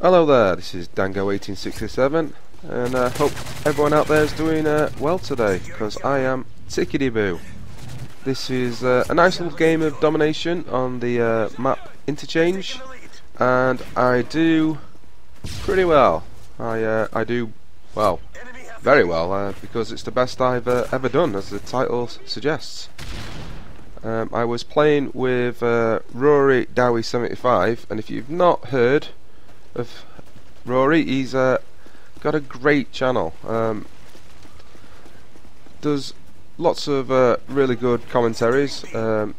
Hello there, this is Dango 1867 and I hope everyone out there is doing well today, because I am tickety-boo. This is a nice little game of Domination on the map Interchange, and I do pretty well. I do, well, very well, because it's the best I've ever done, as the title suggests. I was playing with Rory Dowie75, and if you've not heard of Rory, he's got a great channel. Does lots of really good commentaries, not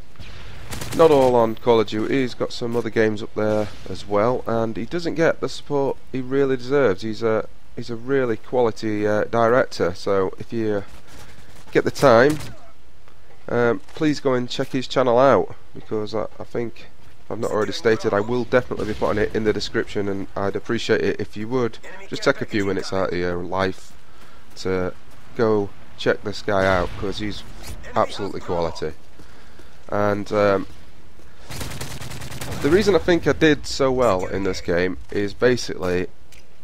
all on Call of Duty. He's got some other games up there as well, and he doesn't get the support he really deserves. He's a really quality director, so if you get the time, please go and check his channel out, because I think, if I've not already stated, I will definitely be putting it in the description, and I'd appreciate it if you would just take a few minutes out of your life to go check this guy out, because he's absolutely quality. And the reason I think I did so well in this game is basically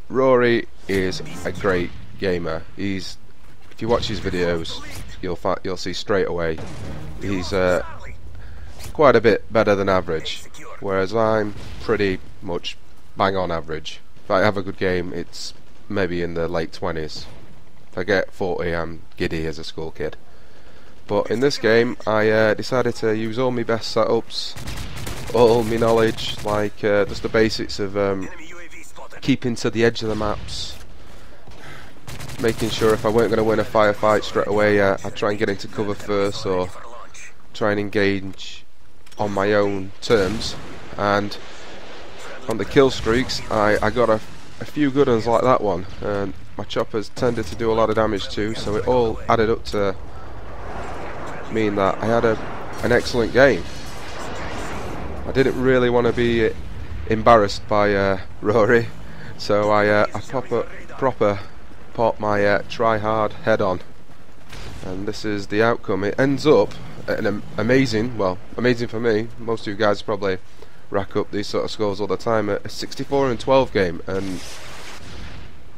Rory is a great gamer. If you watch his videos, you'll see straight away he's quite a bit better than average, whereas I'm pretty much bang on average. If I have a good game, it's maybe in the late 20s. If I get 40, I'm giddy as a school kid. But in this game, I decided to use all my best setups, all my knowledge, like just the basics of keeping to the edge of the maps, making sure if I weren't going to win a firefight straight away, I'd try and get into cover first, or try and engage on my own terms. And on the kill streaks, I got a few good ones like that one, and my choppers tended to do a lot of damage too, so it all added up to mean that I had an excellent game. I didn't really want to be embarrassed by Rory, so I proper put my try hard head on, and this is the outcome. It ends up an amazing for me. Most of you guys probably rack up these sort of scores all the time. A 64-12 game, and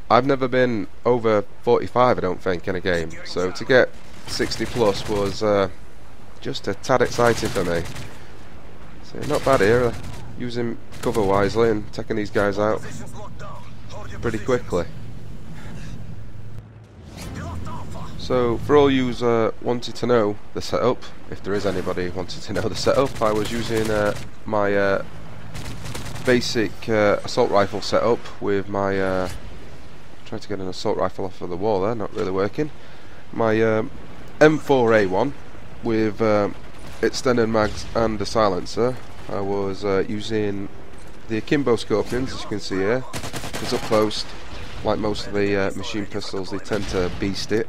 I've never been over 45, I don't think, in a game. So to get 60 plus was just a tad exciting for me. So not bad here, using cover wisely and taking these guys out pretty quickly. So for all yous wanted to know the setup, if there is anybody wanted to know the setup, I was using my basic assault rifle setup with my trying to get an assault rifle off of the wall there, not really working. My M4A1 with extended mags and a silencer. I was using the akimbo scorpions, as you can see here. It's up close, like most of the machine pistols, they tend to beast it.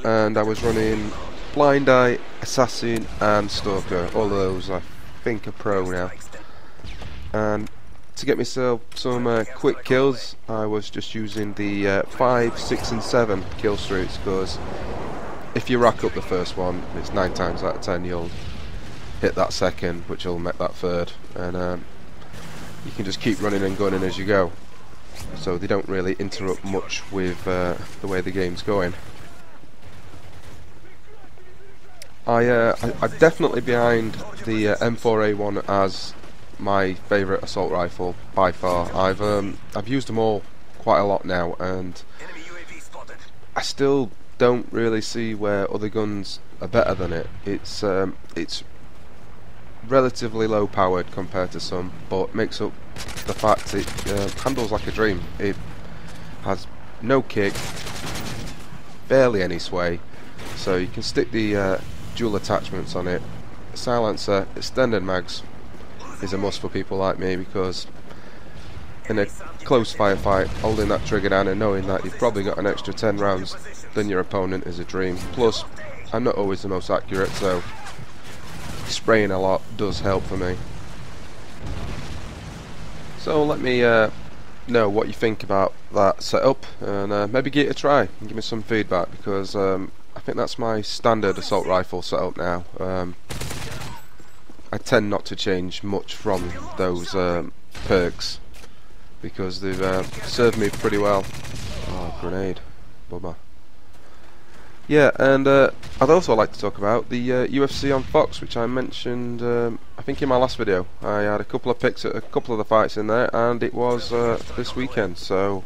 And I was running Blind Eye, Assassin and Stalker. All of those I think are pro now. And to get myself some quick kills, I was just using the 5, 6 and 7 kill streaks, because if you rack up the first one, it's 9 times out of 10 you'll hit that second, which will make that third, and you can just keep running and gunning as you go, so they don't really interrupt much with the way the game's going. I'm definitely behind the M4A1 as my favourite assault rifle by far. I've used them all quite a lot now, and I still don't really see where other guns are better than it. It's relatively low powered compared to some, but makes up the fact it handles like a dream. It has no kick, barely any sway, so you can stick the dual attachments on it. Silencer, extended mags is a must for people like me, because in a close firefight, holding that trigger down and knowing that you've probably got an extra 10 rounds than your opponent is a dream. Plus, I'm not always the most accurate, so spraying a lot does help for me. So let me know what you think about that setup, and maybe give it a try and give me some feedback, because I think that's my standard assault rifle setup now. I tend not to change much from those perks. because they've served me pretty well. Oh, grenade. Bummer. Yeah, and I'd also like to talk about the UFC on Fox, which I mentioned, I think in my last video. I had a couple of picks at a couple of the fights in there, and it was this weekend. So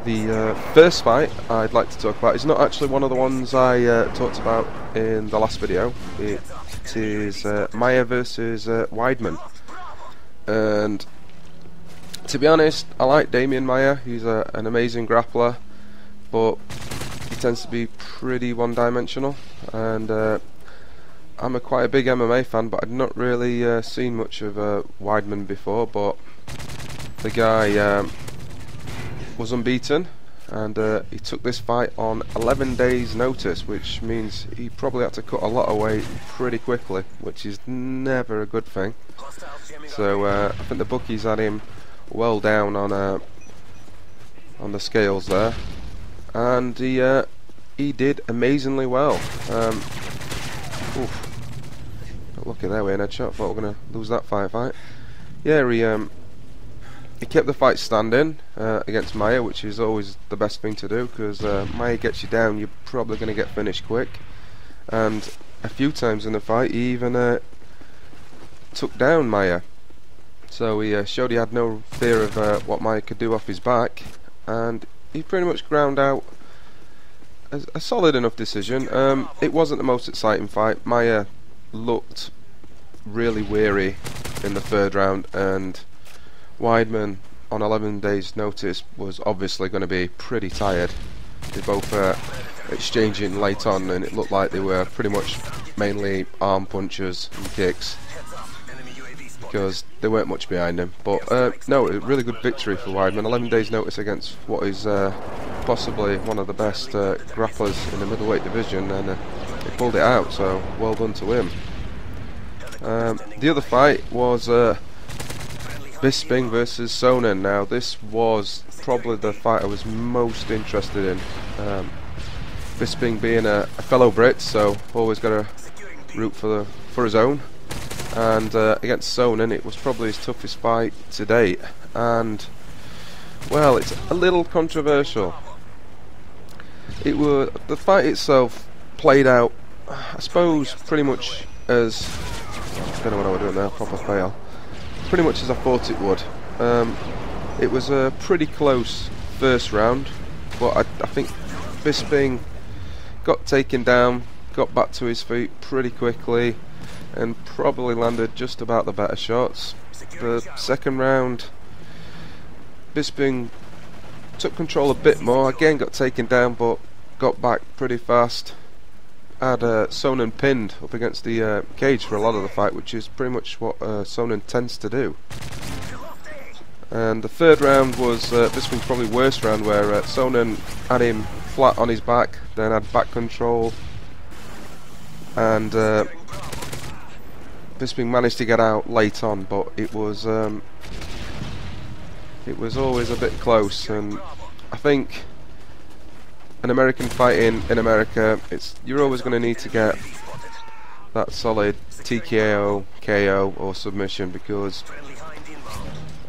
the first fight I'd like to talk about is not actually one of the ones I talked about in the last video. It is Maia versus Weidman. And to be honest, I like Damian Maia. He's an amazing grappler, but he tends to be pretty one-dimensional, and I'm quite a big MMA fan, but I'd not really seen much of Weidman before. But the guy was unbeaten, and he took this fight on 11 days notice, which means he probably had to cut a lot of weight pretty quickly, which is never a good thing. So I think the bookies had him well down on the scales there, and he did amazingly well. Got lucky there with an headshot. Thought we were going to lose that fight. Yeah, he kept the fight standing against Maia, which is always the best thing to do, because Maia gets you down, you're probably going to get finished quick. And a few times in the fight, he even took down Maia. So he showed he had no fear of what Maia could do off his back, and he pretty much ground out a solid enough decision. It wasn't the most exciting fight. Maia looked really weary in the third round, and Weidman on 11 days notice was obviously going to be pretty tired. They both exchanging late on, and it looked like they were pretty much mainly arm punches and kicks, because there weren't much behind him. But no, a really good victory for Weidman. 11 days notice against what is possibly one of the best grapplers in the middleweight division, and he pulled it out, so well done to him. The other fight was Bisping versus Sonnen. Now this was probably the fight I was most interested in. Bisping being a fellow Brit, so always got to root for his own. And against Sonnen, it was probably his toughest fight to date. And well, it's a little controversial. The fight itself played out, I suppose, pretty much as I don't know what I was doing there. Proper fail. Pretty much as I thought it would. It was a pretty close first round, but I think Bisping got taken down, got back to his feet pretty quickly, and probably landed just about the better shots. The second round, Bisping took control a bit more, again got taken down, but got back pretty fast. Had Sonnen pinned up against the cage for a lot of the fight, which is pretty much what Sonnen tends to do. And the third round was Bisping's probably worst round, where Sonnen had him flat on his back, then had back control, and Bisping managed to get out late on, but it was always a bit close. And I think an American fight in America, you're always going to need to get that solid TKO, KO or submission, because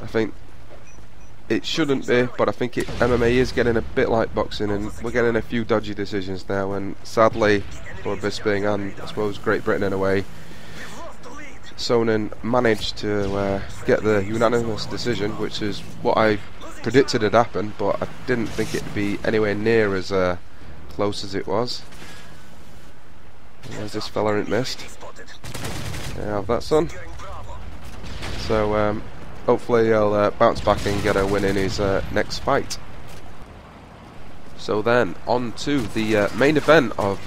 I think it shouldn't be, but I think MMA is getting a bit like boxing, and we're getting a few dodgy decisions now, and sadly for Bisping and I suppose Great Britain in a way, Sonnen managed to get the unanimous decision, which is what I predicted had happened, but I didn't think it'd be anywhere near as close as it was. There's this fella ain't missed. Yeah, have that, son. So hopefully he'll bounce back and get a win in his next fight. So then on to the main event of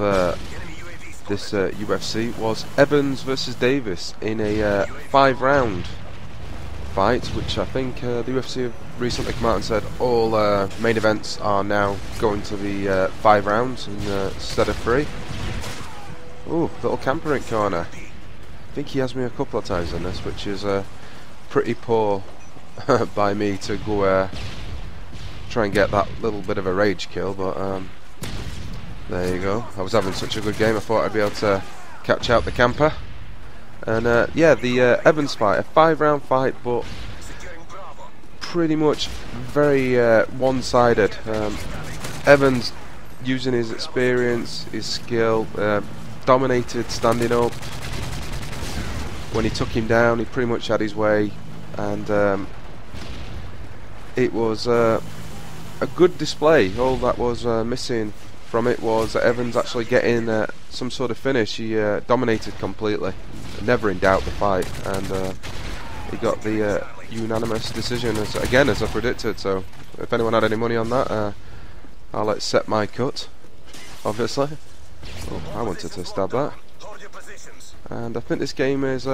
this UFC was Evans versus Davis in a 5-round fight, which I think the UFC have recently come out and said all main events are now going to be 5 rounds instead of 3. Ooh, little camper in corner. I think he has me a couple of times in this, which is pretty poor by me to go try and get that little bit of a rage kill, but there you go. I was having such a good game, I thought I'd be able to catch out the camper. And yeah, the Evans fight, a 5-round fight, but pretty much very one-sided. Evans, using his experience, his skill, dominated standing up. When he took him down, he pretty much had his way, and it was a good display. All that was missing from it was Evans actually getting some sort of finish. He dominated completely, never in doubt the fight, and he got the unanimous decision as I predicted. So if anyone had any money on that, I'll accept my cut, obviously. Oh, I wanted to stab that. And I think this game is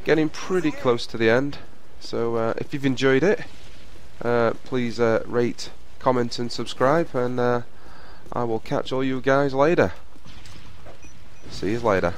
getting pretty close to the end. So if you've enjoyed it, please rate, comment and subscribe, and I will catch all you guys later. See you later.